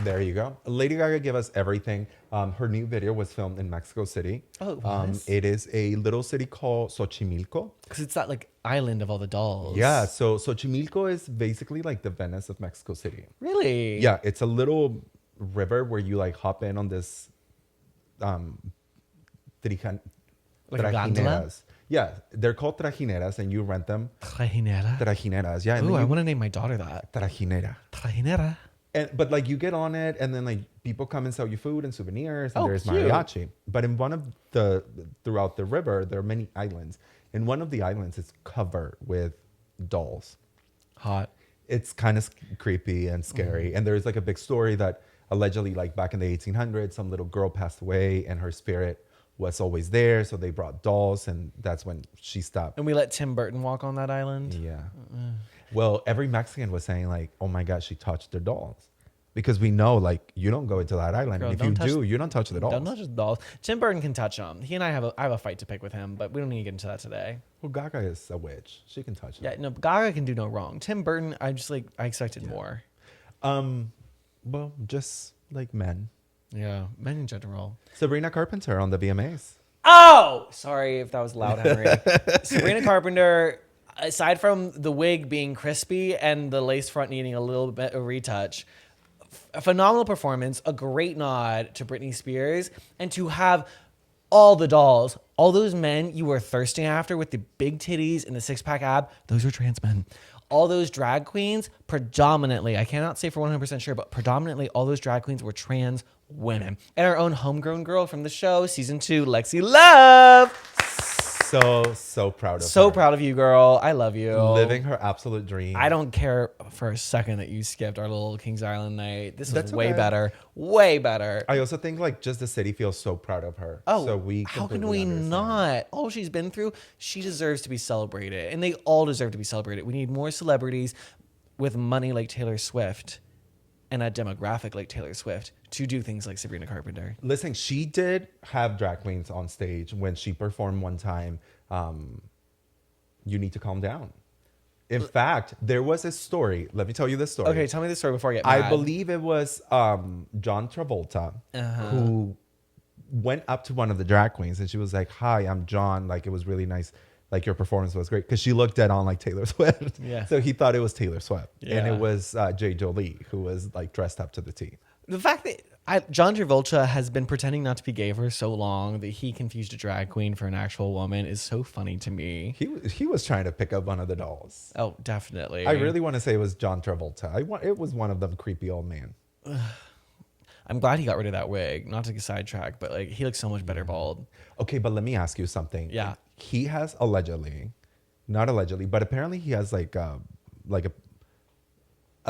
There you go. Lady Gaga gave us everything. Her new video was filmed in Mexico City. Oh, it was? It is a little city called Xochimilco. Because it's that like island of all the dolls. Yeah, so Xochimilco is basically like the Venice of Mexico City. Really? Yeah, it's a little river where you like hop in on this Like a gondola? trajineras. Yeah, they're called trajineras and you rent them. Trajinera. Trajineras, yeah. and Ooh, then I you- want to name my daughter that. Trajinera. Trajinera. but like you get on it, and then like people come and sell you food and souvenirs, and Oh, there's cute. mariachi. But in one of the throughout the river, there are many islands. And one of the islands is covered with dolls. Hot. It's kind of creepy and scary. And there's like a big story that allegedly, like back in the 1800s, some little girl passed away, and her spirit was always there. So they brought dolls, and that's when she stopped. And we let Tim Burton walk on that island. Yeah. Well, every Mexican was saying like, "Oh my God, she touched the dolls," because we know like you don't go into that island. Girl, And if you do, you don't touch the dolls. Don't touch the dolls. Tim Burton can touch them. He and I have a fight to pick with him, but we don't need to get into that today. Well, Gaga is a witch. She can touch them. Yeah, no, Gaga can do no wrong. Tim Burton, I expected more. Well, just like men. Yeah, men in general. Sabrina Carpenter on the VMAs. Oh, sorry if that was loud, Henry. Sabrina Carpenter, aside from the wig being crispy and the lace front needing a little bit of retouch, a phenomenal performance, a great nod to Britney Spears, and to have all the dolls, all those men you were thirsting after with the big titties and the six-pack ab, those were trans men. All those drag queens, predominantly, I cannot say for 100% sure, but predominantly all those drag queens were trans women. And our own homegrown girl from the show, season 2, Lexi Love. So proud of her. So proud of you, girl. I love you. Living her absolute dream. I don't care for a second that you skipped our little Kings Island night. This was That's way okay. better. Way better. I also think like just the city feels so proud of her. Oh, so we how can completely we understand. not? All she's been through, she deserves to be celebrated. And they all deserve to be celebrated. We need more celebrities with money like Taylor Swift and a demographic like Taylor Swift to do things like Sabrina Carpenter. Listen, she did have drag queens on stage when she performed one time. You need to calm down. In fact, there was a story. Let me tell you this story. Okay, tell me the story before I get mad. I believe it was John Travolta who went up to one of the drag queens, and she was like, "Hi, I'm John. Like, it was really nice. Like, your performance was great." Because she looked dead on like Taylor Swift. Yeah. So he thought it was Taylor Swift. And Yeah. it was Jay Jolie, who was like dressed up to the T. The fact that John Travolta has been pretending not to be gay for so long that he confused a drag queen for an actual woman is so funny to me. He was trying to pick up one of the dolls. Oh, definitely. I really want to say it was John Travolta. It was one of them creepy old man. I'm glad he got rid of that wig. Not to sidetrack, but like he looks so much better bald. Okay, but let me ask you something. Yeah. He has allegedly, not allegedly, but apparently he has like a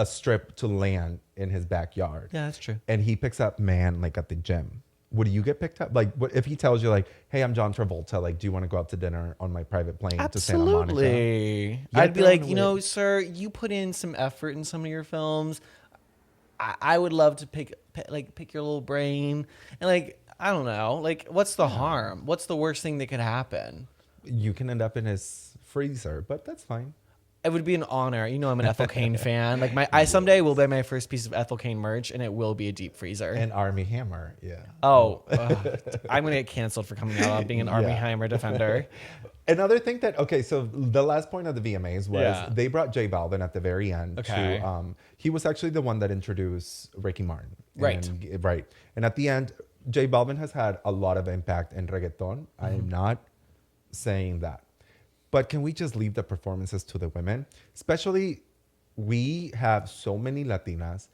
strip to land in his backyard. Yeah, that's true. And he picks up man like at the gym. Would you get picked up? Like, what if he tells you like, "Hey, I'm John Travolta. Like, do you want to go out to dinner on my private plane to Santa Monica?" Absolutely. Yeah, I'd be throw like, it you know, away. sir, you put in some effort in some of your films. I would love to pick your little brain and like I don't know, like what's the harm? What's the worst thing that could happen? You can end up in his freezer, but that's fine. It would be an honor. You know, I'm an Ethel Kane fan. Like I someday will buy my first piece of Ethel Kane merch, and it will be a deep freezer. An Army Hammer, yeah. Oh, I'm gonna get canceled for coming out on being an Army Yeah. Hammer defender. Another thing that so the last point of the VMAs was Yeah. they brought J Balvin at the very end. Okay. To, he was actually the one that introduced Ricky Martin. Right. Right. And at the end, J Balvin has had a lot of impact in reggaeton. I am not saying that. But can we just leave the performances to the women? Especially, we have so many Latinas.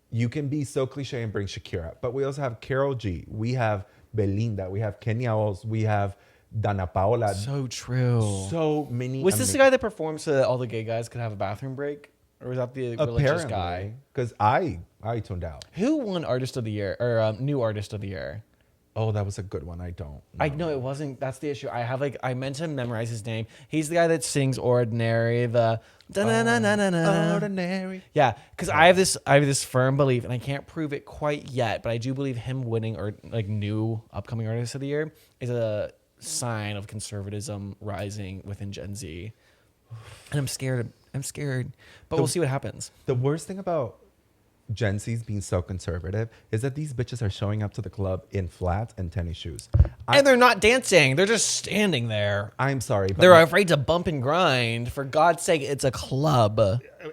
You can be so cliche and bring Shakira, but we also have Karol G. We have Belinda. We have Kenya Oz. We have Dana Paola. So true. So many. Was this the guy that performed so that all the gay guys could have a bathroom break, or was that the religious guy? Because I tuned out. Who won Artist of the Year or New Artist of the Year? Oh, that was a good one. I don't. I know it wasn't. That's the issue. I meant to memorize his name. He's the guy that sings "Ordinary." Ordinary. Yeah, because I have this firm belief, and I can't prove it quite yet, but I do believe him winning or like new upcoming Artist of the Year is a sign of conservatism rising within Gen Z, and I'm scared. But we'll see what happens. The worst thing about Gen Z's being so conservative is that these bitches are showing up to the club in flats and tennis shoes. And they're not dancing. They're just standing there. I'm sorry, but They're afraid to bump and grind. For God's sake, it's a club.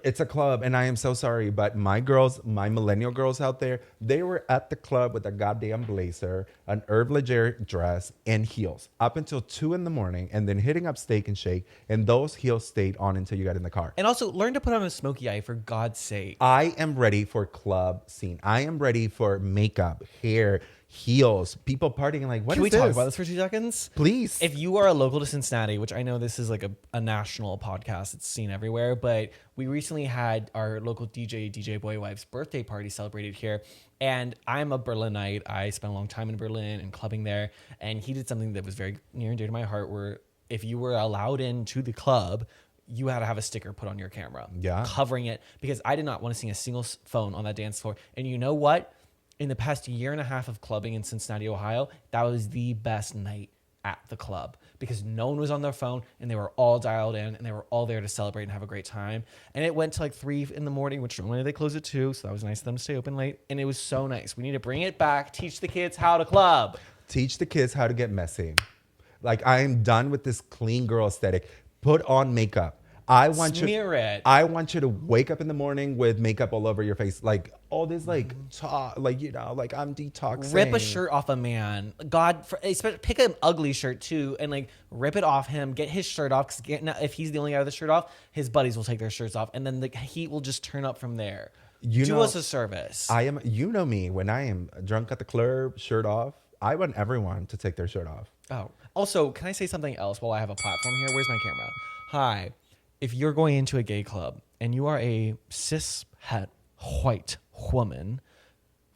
it's a club, and I am so sorry, but my girls, my millennial girls out there, they were at the club with a goddamn blazer, an Herb Leger dress, and heels up until 2 in the morning, and then hitting up Steak and Shake, and those heels stayed on until you got in the car. And also, learn to put on a smoky eye, for God's sake. I am ready for club scene. I am ready for makeup, hair, heels, people partying. Like, what Can is we this? talk about this for 2 seconds? Please. If you are a local to Cincinnati, which I know this is like a national podcast, it's seen everywhere, but we recently had our local DJ Boy Wife's birthday party celebrated here. And I'm a Berlinite. I spent a long time in Berlin and clubbing there. And he did something that was very near and dear to my heart, where if you were allowed into the club, you had to have a sticker put on your camera, covering it, because I did not want to see a single phone on that dance floor. And you know what? In the past year and a half of clubbing in Cincinnati, Ohio, that was the best night at the club, because no one was on their phone and they were all dialed in and they were all there to celebrate and have a great time. And it went to like 3 in the morning, which normally they close at 2. So that was nice of them to stay open late. And it was so nice. We need to bring it back. Teach the kids how to club. Teach the kids how to get messy. Like, I am done with this clean girl aesthetic. Put on makeup. I want Smear it. I want you to wake up in the morning with makeup all over your face, like all this, like talk, like, you know, like I'm detoxing. Rip a shirt off a man. Pick an ugly shirt too, and like rip it off him. Get his shirt off. Because if he's the only guy with the shirt off, his buddies will take their shirts off, and then the heat will just turn up from there. Do us a service. I am. You know me. When I am drunk at the club, shirt off, I want everyone to take their shirt off. Oh, also, can I say something else while I have a platform here? Where's my camera? Hi. If you're going into a gay club and you are a cis het white woman,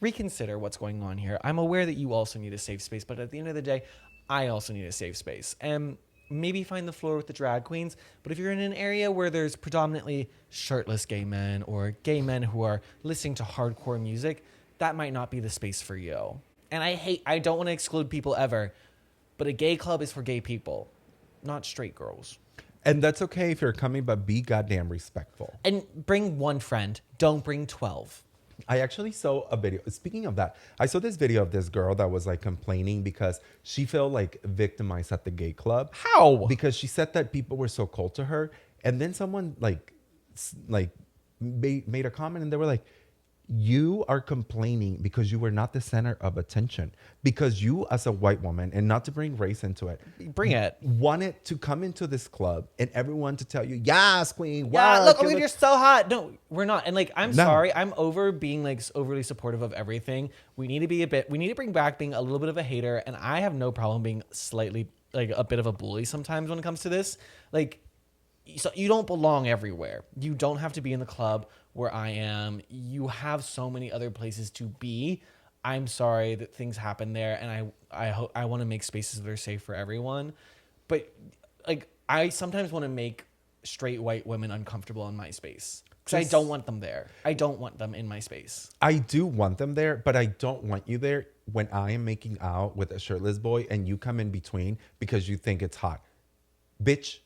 reconsider what's going on here. I'm aware that you also need a safe space, but at the end of the day, I also need a safe space. And maybe find the floor with the drag queens. But if you're in an area where there's predominantly shirtless gay men or gay men who are listening to hardcore music, that might not be the space for you. And I don't want to exclude people ever, but a gay club is for gay people, not straight girls. And that's okay if you're coming, but be goddamn respectful. And bring one friend. Don't bring 12. I actually saw a video. Speaking of that, I saw this video of this girl that was like complaining because she felt like victimized at the gay club. How? Because she said that people were so cold to her. And then someone like made a comment and they were like, you are complaining because you were not the center of attention, because you as a white woman, and not to bring race into it, wanted to come into this club and everyone to tell you, yes, queen, wow, yeah, look, you're so hot. No, we're not. And like, I'm sorry, I'm over being like overly supportive of everything. We need to bring back being a little bit of a hater. And I have no problem being slightly like a bit of a bully sometimes when it comes to this. Like, so you don't belong everywhere. You don't have to be in the club where I am. You have so many other places to be. I'm sorry that things happen there, and I want to make spaces that are safe for everyone. But like, I sometimes want to make straight white women uncomfortable in my space, because I don't want them there. I don't want them in my space. I do want them there, but I don't want you there when I am making out with a shirtless boy and you come in between because you think it's hot. Bitch,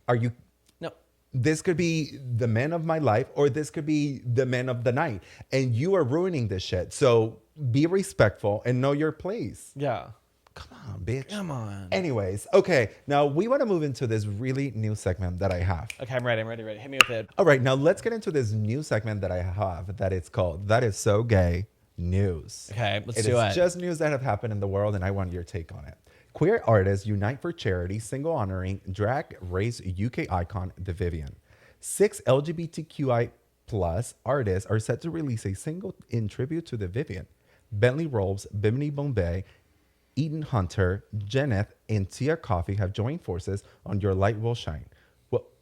are you... No. This could be the man of my life, or this could be the man of the night, and you are ruining this shit. So be respectful and know your place. Yeah. Come on, bitch. Come on. Anyways, okay. Now we want to move into this really new segment that I have. Okay, I'm ready. Hit me with it. All right, now let's get into this new segment that I have that it's called That Is So Gay News. Okay, let's do it. It's just news that have happened in the world, and I want your take on it. Queer artists unite for charity, single honoring Drag Race UK icon, The Vivienne. 6 LGBTQI plus artists are set to release a single in tribute to The Vivienne. Bentley Rolls, Bimini Bombay, Eden Hunter, Jenneth, and Tia Coffee have joined forces on Your Light Will Shine,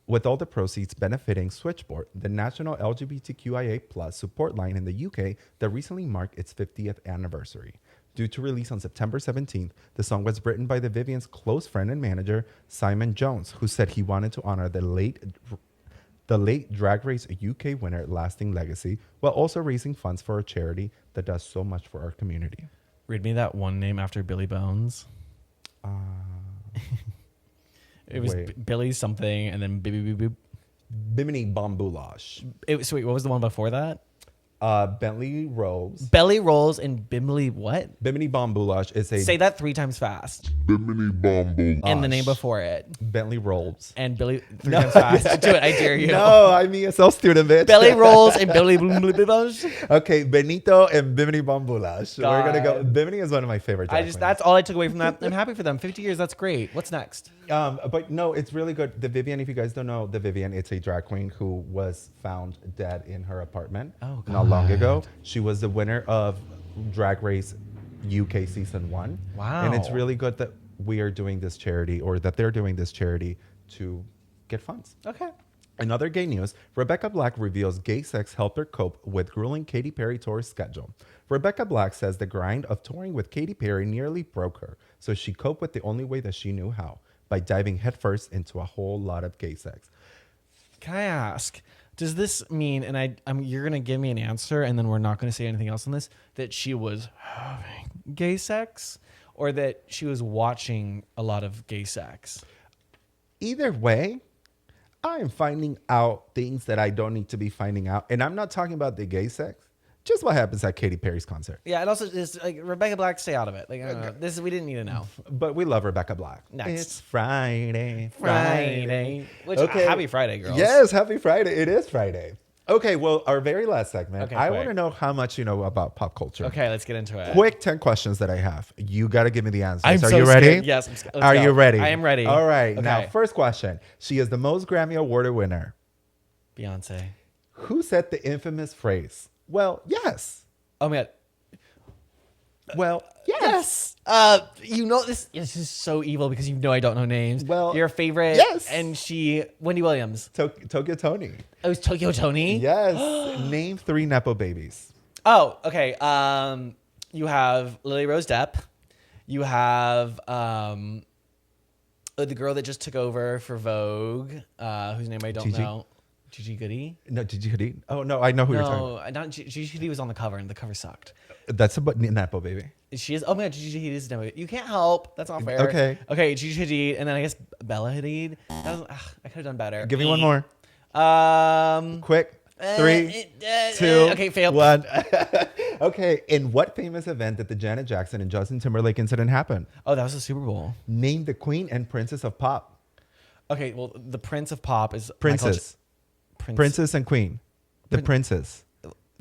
with all the proceeds benefiting Switchboard, the national LGBTQIA plus support line in the UK that recently marked its 50th anniversary. Due to release on September 17th, the song was written by the Vivienne's close friend and manager, Simon Jones, who said he wanted to honor the late Drag Race UK winner lasting legacy, while also raising funds for a charity that does so much for our community. Read me that one name after Billy Bones. It was Billy something, and then Bimini Bombulash. Wait, what was the one before that? Bentley Rose. Belly rolls and Bimley what? Bimini Bon Boulash is a Say that 3 times fast. Bimini Bumble. And the name before it. Bentley Rolls. And Billy 3 times fast. Do it, I dare you. No, I'm ESL student, bitch. Belly rolls and Billy Boulash. Okay, Benito and Bimini Bon Boulash. We're gonna go. God. Bimini is one of my favorite. drag queens. That's all I took away from that. I'm happy for them. 50 years, that's great. What's next? But no, it's really good. The Vivian, if you guys don't know, the Vivian, it's a drag queen who was found dead in her apartment not long ago. She was the winner of Drag Race UK season 1. Wow. And it's really good that we are doing this charity, or that they're doing this charity to get funds. Okay. In other gay news, Rebecca Black reveals gay sex helped her cope with grueling Katy Perry tour schedule. Rebecca Black says the grind of touring with Katy Perry nearly broke her, so she coped with the only way that she knew how, by diving headfirst into a whole lot of gay sex. Can I ask, does this mean, and you're going to give me an answer and then we're not going to say anything else on this, that she was having gay sex or that she was watching a lot of gay sex? Either way, I am finding out things that I don't need to be finding out. And I'm not talking about the gay sex, just what happens at Katy Perry's concert. Yeah, and also just like Rebecca Black, stay out of it. Like, I don't know. We didn't need to know. But we love Rebecca Black. Next. It's Friday. Which, Okay. happy Friday, girls. Yes, happy Friday. It is Friday. Okay, well, our very last segment. Okay, I quick. want to know how much you know about pop culture. Okay, let's get into it. Quick 10 questions that I have. You got to give me the answers. I'm Are so you ready? scared. Yes. Let's Are go. you ready? I am ready. All right. Okay. Now, first question. She is the most Grammy Award winner. Beyonce. Who said the infamous phrase? Well, yes. Oh my God. Well, Yes. You know this is so evil because you know I don't know names. Well, your favorite. yes. And Wendy Williams. Tokyo Tony. Oh, it was Tokyo Tony. Yes. Name 3 Nepo babies. Oh, okay. You have Lily Rose Depp. You have the girl that just took over for Vogue, whose name I don't Gigi? know. Gigi Goody? No, did you hit? Oh, no, I know who you're talking about. No, not Gigi Goody was on the cover, and the cover sucked. That's about Nepo baby. She is. Oh my God, Gigi Hadid is never. You can't help. That's not fair. Okay. Gigi Hadid, and then I guess Bella Hadid. I could have done better. Give me one more. Quick. 3, 2, okay, fail. 1. Okay. In what famous event did the Janet Jackson and Justin Timberlake incident happen? Oh, that was the Super Bowl. Name the queen and princess of pop. Okay, well, the Prince of Pop is Princess. Princess and queen. The princess.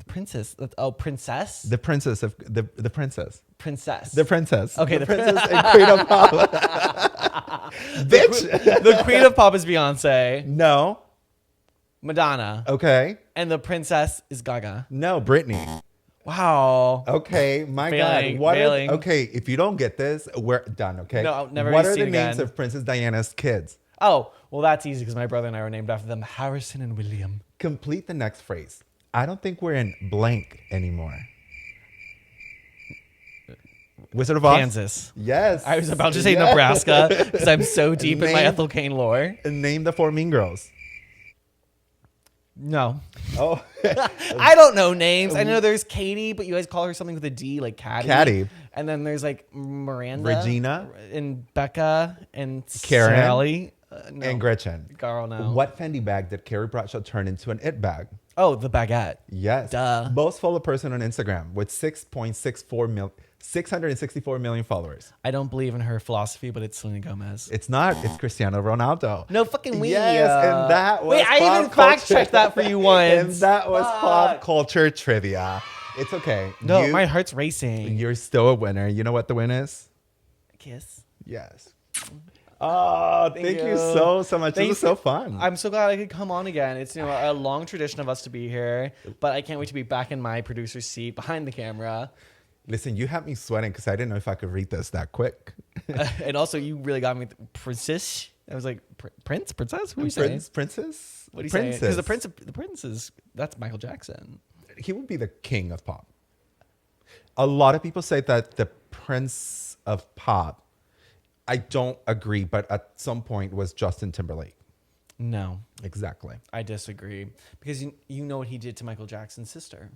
Princess. Oh, princess. The princess of the princess. Princess. The princess. Okay, the the princess and queen of pop. Bitch. The Queen of Pop is Beyonce. No. Madonna. Okay. And the princess is Gaga. No, Britney. Wow. Okay, my Failing, God. failing. Okay, if you don't get this, we're done, okay? No, I'll never What be are the seen names again. of Princess Diana's kids? Oh, well, that's easy because my brother and I were named after them, Harrison and William. Complete the next phrase. I don't think we're in blank anymore. Wizard of Oz? Kansas. Yes. I was about to say Yes. Nebraska because I'm so deep in my Name- Ethel Kane lore. Name the 4 Mean Girls. No. Oh, I don't know names. I know there's Katie, but you guys call her something with a D, like Caddy. Caddy. And then there's like Miranda. Regina. And Becca. And Karen. Sally. No. and Gretchen. Girl, no. What Fendi bag did Carrie Bradshaw turn into an it bag? Oh, the baguette. Yes. Duh. Most followed person on Instagram with 664 million followers. I don't believe in her philosophy, but it's Selena Gomez. It's not. It's Cristiano Ronaldo. No fucking way. Yes, and that was Wait, I pop even fact culture. checked that for you once. And that was pop Fuck. culture trivia. It's okay. No, my heart's racing. You're still a winner. You know what the win is? Kiss. Yes. Oh, thank you so much. This was so fun. I'm so glad I could come on again. It's a long tradition of us to be here, but I can't wait to be back in my producer's seat behind the camera. Listen, you had me sweating because I didn't know if I could read this that quick. And also, you really got me with princess. I was like, prince, princess. What are you saying? Princess? What are you saying? Because the prince is that's Michael Jackson. He would be the king of pop. A lot of people say that the prince of pop. I don't agree, but at some point was Justin Timberlake. No, Exactly. I disagree because you know what he did to Michael Jackson's sister.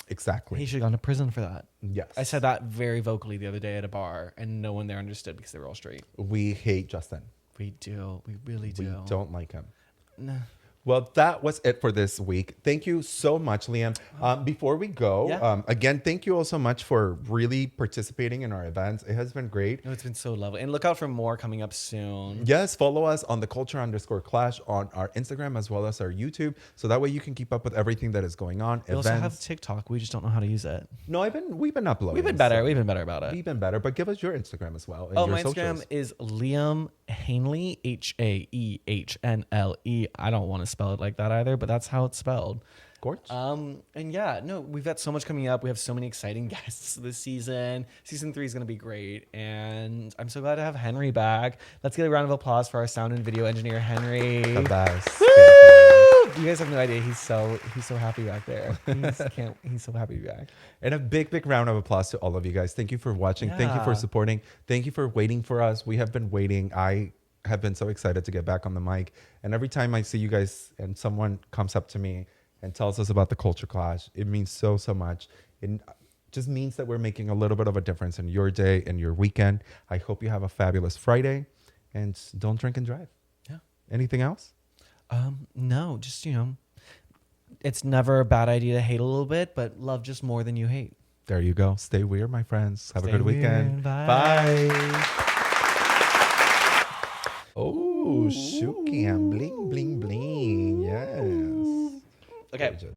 Exactly. He should have gone to prison for that. Yes. I said that very vocally the other day at a bar, and no one there understood because they were all straight. We hate Justin. We do. We really do. We don't like him. No. Well, that was it for this week. Thank you so much, Liam. Before we go, Yeah. again, thank you all so much for really participating in our events. It has been great. No, it's been so lovely. And look out for more coming up soon. Yes, follow us on the culture_clash on our Instagram as well as our YouTube. So that way you can keep up with everything that is going on. We also have TikTok. We just don't know how to use it. No, we've been uploading. We've been better. so We've been better about it. We've been better, but give us your Instagram as well. And Oh, your my socials. Instagram is Liam Hanley, HAEHNLE. I don't want to spell it like that either, but that's how it's spelled. Gorge. And yeah, no, we've got so much coming up. We have so many exciting guests this season. Season 3 is going to be great. And I'm so glad to have Henry back. Let's get a round of applause for our sound and video engineer, Henry. The best. Woo! You guys have no idea. He's so happy back there. He's so happy to be back. And a big round of applause to all of you guys. Thank you for watching. Thank you for Yeah. supporting. Thank you for waiting for us. We have been waiting. I have been so excited to get back on the mic. And every time I see you guys and someone comes up to me and tells us about the Culture Clash, it means so much. It just means that we're making a little bit of a difference in your day and your weekend. I hope you have a fabulous Friday and don't drink and drive. Yeah. Anything else? No, just, it's never a bad idea to hate a little bit, but love just more than you hate. There you go. Stay weird, my friends. Have Stay a good weekend. weird. Bye. Oh, Shuki and bling, bling, bling. Yes. Okay. Gorgeous.